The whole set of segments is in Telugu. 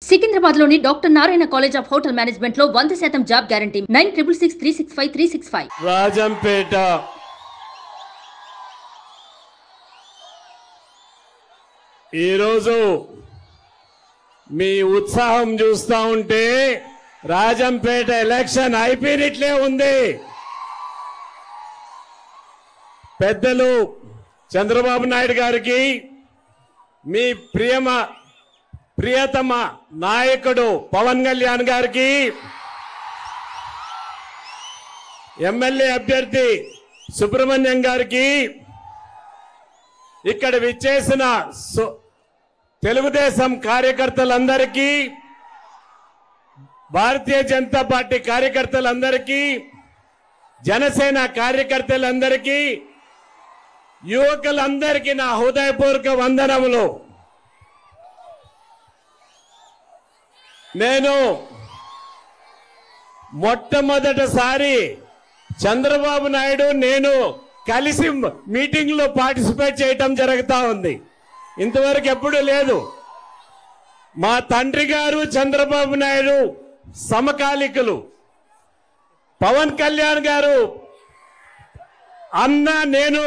సికింద్రాబాద్లోని doctor Narayana college of hotel management లో 100% జాబ్ గ్యారంటీ 966365 రాజంపేట ఈరోజు మీ ఉత్సాహం చూస్తా ఉంటే రాజంపేట ఎలక్షన్ అయిపోయినట్లే ఉంది. పెద్దలు చంద్రబాబు నాయుడు గారికి, మీ ప్రియతమ నాయకుడు పవన్ కళ్యాణ్ గారికి, ఎమ్మెల్యే అభ్యర్థి సుబ్రహ్మణ్యం గారికి, ఇక్కడ విచ్చేసిన తెలుగుదేశం కార్యకర్తలందరికీ, భారతీయ జనతా పార్టీ కార్యకర్తలందరికీ, జనసేన కార్యకర్తలందరికీ, యువకులందరికీ నా హృదయపూర్వక వందనములు. నేను మొట్టమొదటిసారి చంద్రబాబు నాయుడు నేను కలిసి మీటింగ్ లో పార్టిసిపేట్ చేయటం జరుగుతా ఉంది. ఇంతవరకు ఎప్పుడూ లేదు. మా తండ్రి గారు చంద్రబాబు నాయుడు సమకాలికులు. పవన్ కళ్యాణ్ గారు అన్న నేను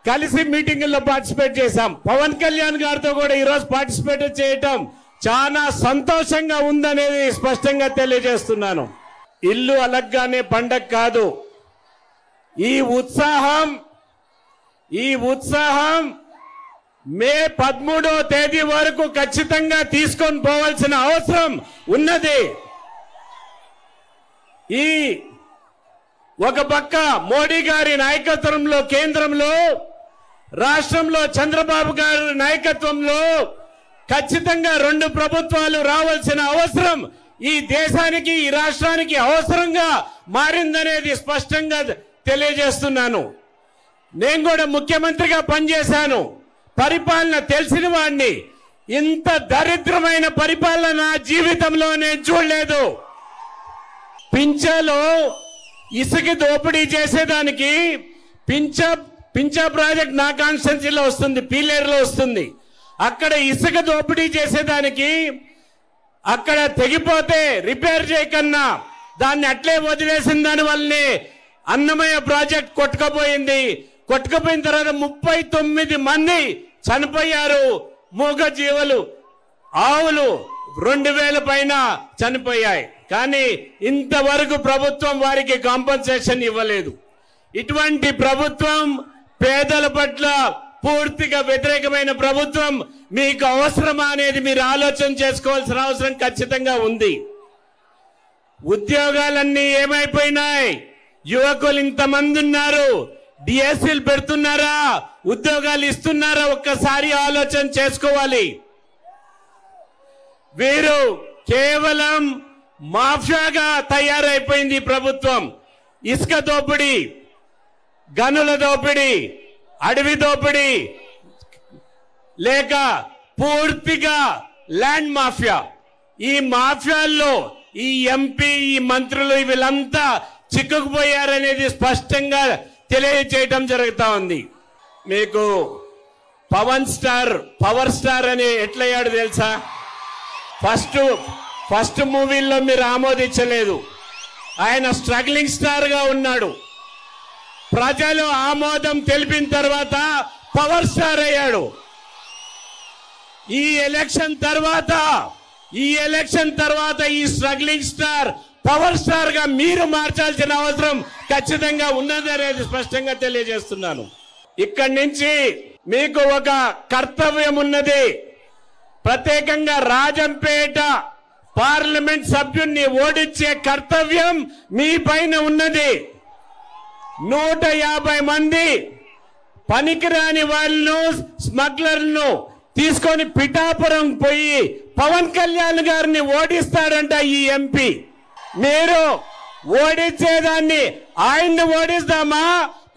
కలిసి మీటింగుల్లో పార్టిసిపేట్ చేశాం. పవన్ కళ్యాణ్ గారితో కూడా ఈరోజు పార్టిసిపేట్ చేయటం చాలా సంతోషంగా ఉందనేది స్పష్టంగా తెలియజేస్తున్నాను. ఇల్లు అలగ్గానే పండగ కాదు. ఈ ఉత్సాహం మే 13వ తేదీ వరకు ఖచ్చితంగా తీసుకొని పోవాల్సిన అవసరం ఉన్నది. ఈ ఒక పక్క మోడీ గారి నాయకత్వంలో కేంద్రంలో, రాష్ట్రంలో చంద్రబాబు గారి నాయకత్వంలో ఖచ్చితంగా 2 ప్రభుత్వాలు రావాల్సిన అవసరం ఈ దేశానికి, ఈ రాష్ట్రానికి అవసరంగా మారిందనేది స్పష్టంగా తెలియజేస్తున్నాను. నేను కూడా ముఖ్యమంత్రిగా పనిచేశాను. పరిపాలన తెలిసిన వాడిని. ఇంత దరిద్రమైన పరిపాలన నా జీవితంలో నేను చూడలేదు. పింఛలో ఇసుక దోపిడీ చేసేదానికి పింఛ ప్రాజెక్ట్ నా కాన్స్టిట్యున్సీలో వస్తుంది, పీలేరులో వస్తుంది. అక్కడ ఇసుక దోపిడీ చేసేదానికి అక్కడ తెగిపోతే రిపేర్ చేయకన్నా దాన్ని అట్లే వదిలేసిన దాని వల్లనే అన్నమయ్య ప్రాజెక్ట్ కొట్టుకుపోయింది. కొట్టుకుపోయిన తర్వాత 39 మంది చనిపోయారు. మూగ జీవులు, ఆవులు 2000 పైన చనిపోయాయి. కానీ ఇంతవరకు ప్రభుత్వం వారికి కాంపన్సేషన్ ఇవ్వలేదు. ఇటువంటి ప్రభుత్వం పేదల పట్ల పూర్తిగా వ్యతిరేకమైన ప్రభుత్వం మీకు అవసరమా అనేది మీరు ఆలోచన చేసుకోవాల్సిన అవసరం ఖచ్చితంగా ఉంది. ఉద్యోగాలన్నీ ఏమైపోయినాయి? యువకులు ఇంతమంది ఉన్నారు. డిఎస్సీలు పెడుతున్నారా? ఉద్యోగాలు ఇస్తున్నారా? ఒక్కసారి ఆలోచన చేసుకోవాలి. వీరు కేవలం మాఫియాగా తయారైపోయింది ఈ ప్రభుత్వం. ఇసుక దోపిడీ, గనుల దోపిడీ, అడవి దోపిడీ, లేక పూర్తిగా ల్యాండ్ మాఫియా. ఈ మాఫియాల్లో ఈ ఎంపీ, ఈ మంత్రులు వీళ్ళంతా చిక్కుకుపోయారనేది స్పష్టంగా తెలియజేయటం జరుగుతా ఉంది. మీకు పవర్ స్టార్ అని ఎట్లయ్యాడు తెలుసా? ఫస్ట్ మూవీల్లో మీరు ఆమోదించలేదు. ఆయన స్ట్రగ్లింగ్ స్టార్ గా ఉన్నాడు. ప్రజలు ఆమోదం తెలిపిన తర్వాత పవర్ స్టార్ అయ్యాడు. ఈ ఎలక్షన్ తర్వాత ఈ స్ట్రగ్లింగ్ స్టార్ పవర్ స్టార్ గా మీరు మార్చాల్సిన అవసరం ఖచ్చితంగా ఉన్నది అనేది స్పష్టంగా తెలియజేస్తున్నాను. ఇక్కడి నుంచి మీకు ఒక కర్తవ్యం ఉన్నది. ప్రత్యేకంగా రాజంపేట పార్లమెంట్ సభ్యుణ్ణి ఓడించే కర్తవ్యం మీ పైన ఉన్నది. 150 మంది పనికిరాని వాళ్ళను, స్మగ్లర్లను తీసుకొని పిఠాపురం పోయి పవన్ కళ్యాణ్ గారిని ఓడిస్తాడంట ఈ ఎంపీ. మీరు ఓడించేదాన్ని ఆయన్ని ఓడిస్తామా,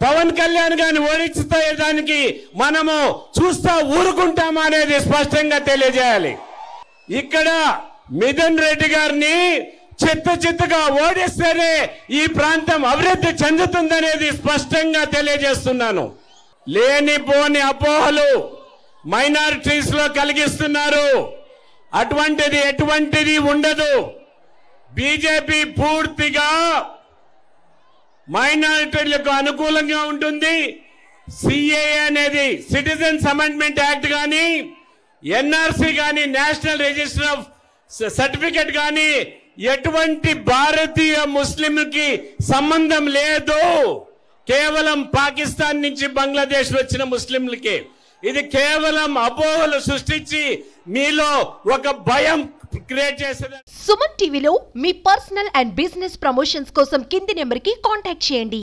పవన్ కళ్యాణ్ గారిని ఓడించేదానికి మనము చూస్తా ఊరుకుంటామా అనేది స్పష్టంగా తెలియజేయాలి. ఇక్కడ మిథున్ రెడ్డి గారిని చిత్తగా ఓడిస్తేనే ఈ ప్రాంతం అభివృద్ధి చెందుతుందనేది స్పష్టంగా తెలియజేస్తున్నాను. లేనిపోని అపోహలు మైనారిటీస్ లో కలిగిస్తున్నారు. అటువంటిది ఎటువంటిది ఉండదు. బీజేపీ పూర్తిగా మైనారిటీలకు అనుకూలంగా ఉంటుంది. సిఏఏ అనేది సిటిజన్స్ అమెండ్మెంట్ యాక్ట్ కానీ, ఎన్ఆర్సీ కానీ, నేషనల్ రిజిస్టర్ ఆఫ్ సర్టిఫికెట్ కానీ ఎటువంటి భారతీయ ముస్లింకి సంబంధం లేదు. కేవలం పాకిస్తాన్ నుంచి బంగ్లాదేశ్ వచ్చిన ముస్లింలకి. ఇది కేవలం అపోహలు సృష్టించి మీలో ఒక భయం క్రియేట్ చేసేది. సుమన్ టీవీలో మీ పర్సనల్ అండ్ బిజినెస్ ప్రమోషన్స్ కోసం కింది నెంబర్కి కాంటాక్ట్ చేయండి.